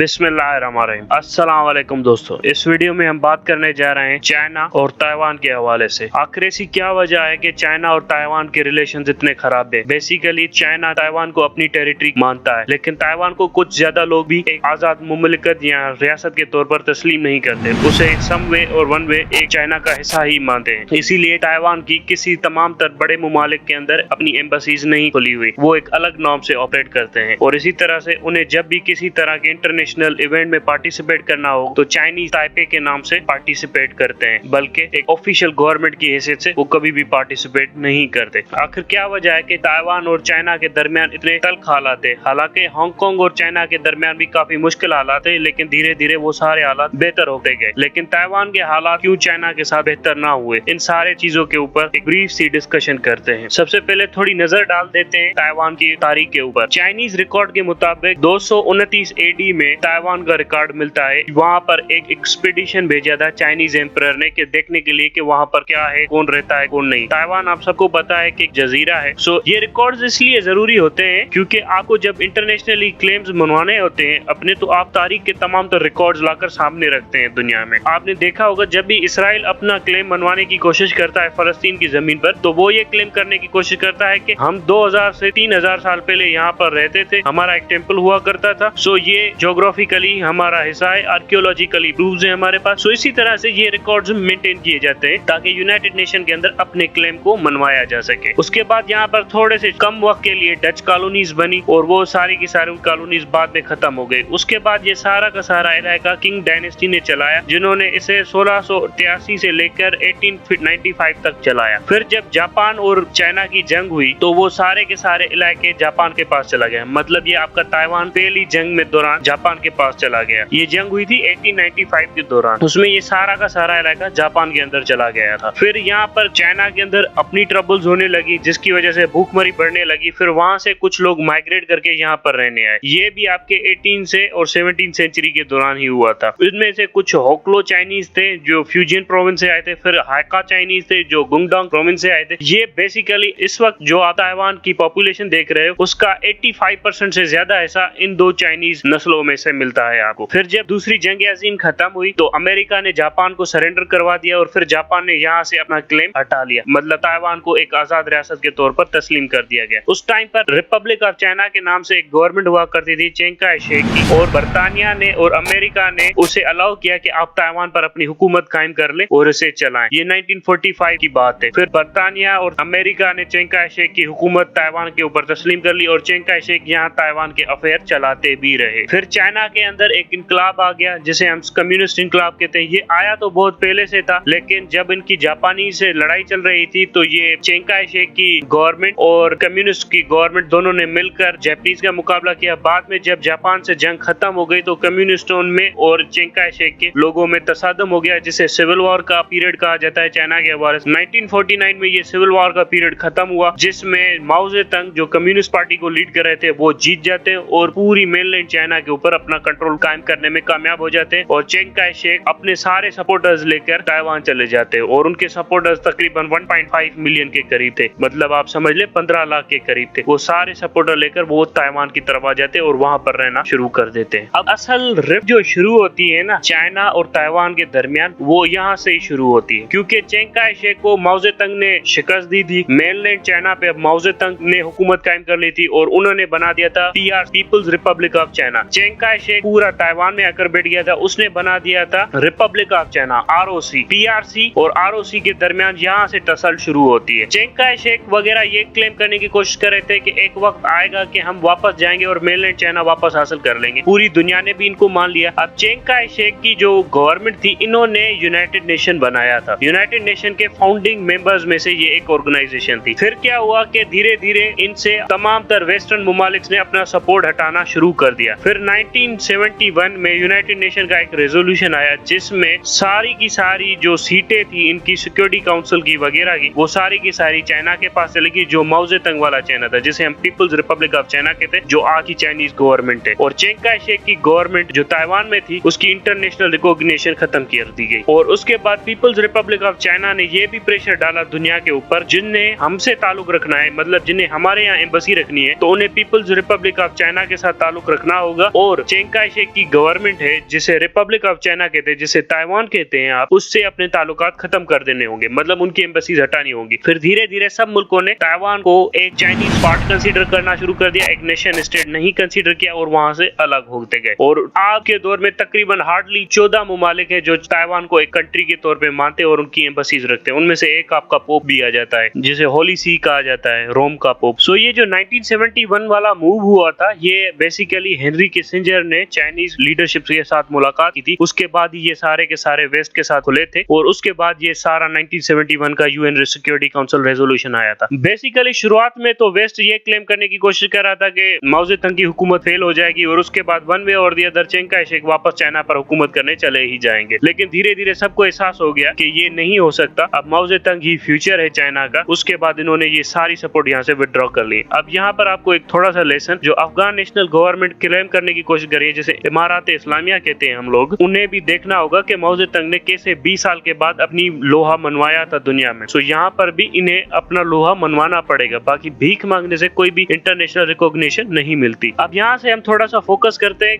बिस्मिल्लाहिर्रहमानिर्रहीम। अस्सलाम वालेकुम दोस्तों, इस वीडियो में हम बात करने जा रहे हैं चाइना और ताइवान के हवाले से। आखिर ऐसी क्या वजह है कि चाइना और ताइवान के रिलेशन इतने खराब है। बेसिकली चाइना ताइवान को अपनी टेरिटरी मानता है, लेकिन ताइवान को कुछ ज्यादा लोग भी एक आजाद मुमलिकत या रियासत के तौर पर तस्लीम नहीं करते, उसे सम वे और वन वे एक चाइना का हिस्सा ही मानते हैं। इसीलिए ताइवान की किसी तमाम तर बड़े मुमालिक के अंदर अपनी एम्बेसीज नहीं खुली हुई, वो एक अलग नॉर्म से ऑपरेट करते हैं। और इसी तरह से उन्हें जब भी किसी तरह के इंटरनेशनल इवेंट में पार्टिसिपेट करना हो तो चाइनीज ताइपे के नाम से पार्टिसिपेट करते हैं, बल्कि एक ऑफिशियल गवर्नमेंट की हैसियत से वो कभी भी पार्टिसिपेट नहीं करते। आखिर क्या वजह है कि ताइवान और चाइना के दरमियान इतने तल्ख हालात है। हालांकि हांगकांग और चाइना के दरमियान भी काफी मुश्किल हालात है, लेकिन धीरे धीरे वो सारे हालात बेहतर होते गए। लेकिन ताइवान के हालात क्यों चाइना के साथ बेहतर ना हुए, इन सारे चीजों के ऊपर एक ब्रीफ सी डिस्कशन करते हैं। सबसे पहले थोड़ी नजर डाल देते हैं ताइवान की तारीख के ऊपर। चाइनीज रिकॉर्ड के मुताबिक 229 एडी में ताइवान का रिकॉर्ड मिलता है। वहाँ पर एक एक्सपीडिशन भेजा था चाइनीज एम्परर ने कि देखने के लिए कि वहाँ पर क्या है, कौन रहता है, कौन नहीं। ताइवान आप सबको पता है कि एक जजीरा है। सो ये रिकॉर्ड्स इसलिए जरूरी होते हैं क्योंकि आपको जब इंटरनेशनली क्लेम्स मनवाने होते हैं अपने, तो आप तारीख के तमाम तो रिकॉर्ड्स लाकर सामने रखते हैं दुनिया में। आपने देखा होगा जब भी इसराइल अपना क्लेम मनवाने की कोशिश करता है फलस्तीन की जमीन पर, तो वो ये क्लेम करने की कोशिश करता है कि हम 2000 से 3000 साल पहले यहाँ पर रहते थे, हमारा एक टेम्पल हुआ करता था। सो ये ज्योग्राफिकली हमारा हिस्सा है, आर्कियोलॉजिकली प्रूव्स है हमारे पास। सो इसी तरह से ये रिकॉर्ड्स मेंटेन किए जाते हैं ताकि यूनाइटेड नेशन के अंदर अपने क्लेम को मनवाया जा सके। उसके बाद यहाँ पर थोड़े से कम वक्त के लिए डच कॉलोनीज बनी और वो सारी की सारी कॉलोनीज बाद में खत्म हो गई। उसके बाद ये सारा का सारा इलाका किंग डायनेस्टी ने चलाया, जिन्होंने इसे 1683 से लेकर 1895 तक चलाया। फिर जब जापान और चाइना की जंग हुई तो वो सारे के सारे इलाके जापान के पास चला गया। मतलब ये आपका ताइवान पहली जंग में दौरान जापान के पास चला गया। ये जंग हुई थी 1895 के दौरान, उसमें ये सारा का सारा इलाका जापान के अंदर चला गया था। फिर यहाँ पर चाइना के अंदर अपनी ट्रबल्स होने लगी, जिसकी वजह से भूखमरी बढ़ने लगी। फिर वहाँ से कुछ लोग माइग्रेट करके यहाँ पर रहने आए। ये भी आपके 18 से और 17 सेंचुरी के दौरान ही हुआ था। इनमें से कुछ होक्लो चाइनीज थे जो फ्यूजियन प्रोविंस से आए थे, फिर हाका चाइनीज थे जो गुंगडोंग प्रोविंस से आए थे। ये बेसिकली इस वक्त जो आप ताइवान की पॉपुलेशन देख रहे हो उसका 85% से ज्यादा हिस्सा इन दो चाइनीज नस्लों में से मिलता है आपको। फिर जब दूसरी जंग अजीम खत्म हुई तो अमेरिका ने जापान को सरेंडर करवा दिया और फिर जापान ने यहाँ से अपना क्लेम हटा लिया। मतलब ताइवान को एक आजाद रियासत के तौर पर तस्लीम कर दिया गया। उस टाइम पर रिपब्लिक ऑफ चाइना के नाम से एक गवर्नमेंट हुआ करती थी चिंग काई शेक की, और बर्तानिया ने और अमेरिका ने उसे अलाउ किया कि आप ताइवान पर अपनी हुकूमत कायम कर ले और इसे चलाएं। ये 1945 की बात है। फिर बर्तानिया और अमेरिका ने चिंग काई शेक की हुकूमत ताइवान के ऊपर तस्लीम कर ली और चिंग काई शेक यहाँ ताइवान के अफेयर चलाते भी रहे। फिर चाइना के अंदर एक इनकलाब आ गया जिसे हम कम्युनिस्ट इनकलाब कहते हैं। ये आया तो बहुत पहले से था, लेकिन जब इनकी जापानी से लड़ाई चल रही थी तो ये चिंग काई शेक की गवर्नमेंट और कम्युनिस्ट की गवर्नमेंट दोनों ने मिलकर जापानीज का मुकाबला किया। बाद में जब जापान से जंग खत्म हो गई तो कम्युनिस्टों में और चिंग काई शेक के लोगों में तसादम हो गया, जिसे सिविल वॉर का पीरियड कहा जाता है चाइना के हवाले से। 1949 में ये सिविल वॉर का पीरियड खत्म हुआ, जिसमें माओ ज़ेडुंग जो कम्युनिस्ट पार्टी को लीड कर रहे थे वो जीत जाते हैं और पूरी मेनलैंड चाइना के ऊपर अपना कंट्रोल कायम करने में कामयाब हो जाते हैं। और चिंग काई शेक अपने सारे सपोर्टर्स लेकर ताइवान चले जाते हैं और उनके सपोर्टर्स तकरीबन 1.5 मिलियन के करीब थे। मतलब आप समझ ले 15 लाख के करीब थे। वो सारे सपोर्टर लेकर वो ताइवान की तरफ आ जाते हैं और वहाँ पर रहना शुरू कर देते हैं। अब असल रिफ्ट जो शुरू होती है ना चाइना और ताइवान के दरमियान, वो यहाँ से ही शुरू होती है, क्योंकि चिंग काई शेक को माओ ज़ेडुंग ने शिकस्त दी थी। मेनलैंड चाइना पे माओ ज़ेडुंग ने हुकूमत कायम कर ली थी और उन्होंने बना दिया था People's Republic of China. Chiang Kai Shek पूरा ताइवान में आकर बैठ गया था, उसने बना दिया था Republic of China ROC. PRC और आरओसी के दरमियान यहाँ से टसल शुरू होती है। चिंग काई शेक वगैरह ये क्लेम करने की कोशिश कर रहे थे कि एक वक्त आएगा कि हम वापस जाएंगे और मेनलैंड चाइना वापस हासिल कर लेंगे। पूरी दुनिया ने भी इनको मान लिया। अब चिंग काई शेक की जो गवर्नमेंट थी, इन्होंने यूनाइटेड नेशन बनाया था। यूनाइटेड नेशन के फाउंडिंग मेंबर्स में से ये एक ऑर्गेनाइजेशन थी। फिर क्या हुआ कि धीरे धीरे इनसे तमाम तर वेस्टर्न मुमालिक ने अपना सपोर्ट हटाना शुरू कर दिया। फिर 1971 में यूनाइटेड नेशन का एक रेजोल्यूशन आया जिसमें सारी की सारी जो सीटें थी इनकी सिक्योरिटी काउंसिल की वगैरह की, वो सारी की सारी चाइना के पास चली गई, जो माओ ज़ेडुंग वाला चाइना था, जिसे हम पीपुल्स रिपब्लिक ऑफ चाइना कहते हैं, जो आज की चाइनीज गवर्नमेंट है। और चिंग काई शेक की गवर्नमेंट जो ताइवान में थी उसकी इंटरनेशनल रिकॉग्निशन खत्म कर दी गई। और उसके बाद पीपुल्स रिपब्लिक ऑफ चाइना ने ये भी प्रेशर डाला दुनिया के ऊपर जिन्हें हमसे ताल्लुक रखना है, मतलब जिन्हें हमारे यहाँ एम्बेसी रखनी है, तो उन्हें पीपुल्स रिपब्लिक ऑफ चाइना के साथ ताल्लुक रखना होगा और चिंग काई शेक की गवर्नमेंट है, जिसे रिपब्लिक ऑफ चाइना कहते हैं, जिसे ताइवान कहते हैं आप, उससे अपने ताल्लुकात खत्म कर देने होंगे, मतलब उनकी एम्बेसीज हटानी होंगी। फिर धीरे धीरे सब मुल्कों ने ताइवान को एक चाइनीज पार्ट कंसीडर करना शुरू कर दिया, एक नेशन स्टेट नहीं कंसीडर किया और वहां से अलग होते गए। और आज के दौर में तकरीबन हार्डली 14 ममालिक है जो ताइवान को एक कंट्री के तौर पे मानते हैं और उनकी एम्बेसीज रखते हैं। उनमें से एक आपका पोप भी आ जाता है, जिसे होली सी कहा जाता है, रोम का पोप। सो ये जो 1971 वाला मूव हुआ था, ये बेसिकली हेनरी किसिंजर ने चाइनीज लीडरशिप के साथ मुलाकात की थी। उसके बाद ही ये सारे के सारे वेस्ट के साथ खुले थे और उसके बाद ये सारा 1971 का यूएन सिक्योरिटी काउंसिल रेजोल्यूशन आया था। बेसिकली शुरुआत में तो वेस्ट ये क्लेम करने की कोशिश कर रहा था कि माओ ज़ेडुंग की हुकूमत फेल हो जाएगी और उसके बाद वन वे और the other Ching Kai shake वापस चाइना पर हुकूमत करने चले ही जाएंगे। लेकिन धीरे धीरे सबको एहसास हो गया कि ये नहीं हो सकता, अब माओ ज़ेडुंग ही फ्यूचर है चाइना का। उसके बाद इन्होंने ये सारी सपोर्ट यहाँ से विड्रॉ कर ली। अब यहाँ पर आपको एक थोड़ा सा लेसन, जो अफगान नेशनल गवर्नमेंट क्लेम करने की कोशिश कर रही है, जिसे इमारात इस्लामिया कहते हैं हम लोग, उन्हें भी देखना होगा कि माओ ज़ेडुंग ने कैसे 20 साल के बाद अपनी लोहा मनवाया था दुनिया में। सो यहाँ पर भी इन्हें अपना लोहा मनवाना पड़ेगा, बाकी भीख मांगने से कोई भी इंटरनेशनल रिकॉग्निशन नहीं मिलती। अब यहाँ से हम थोड़ा सा फोकस करते हैं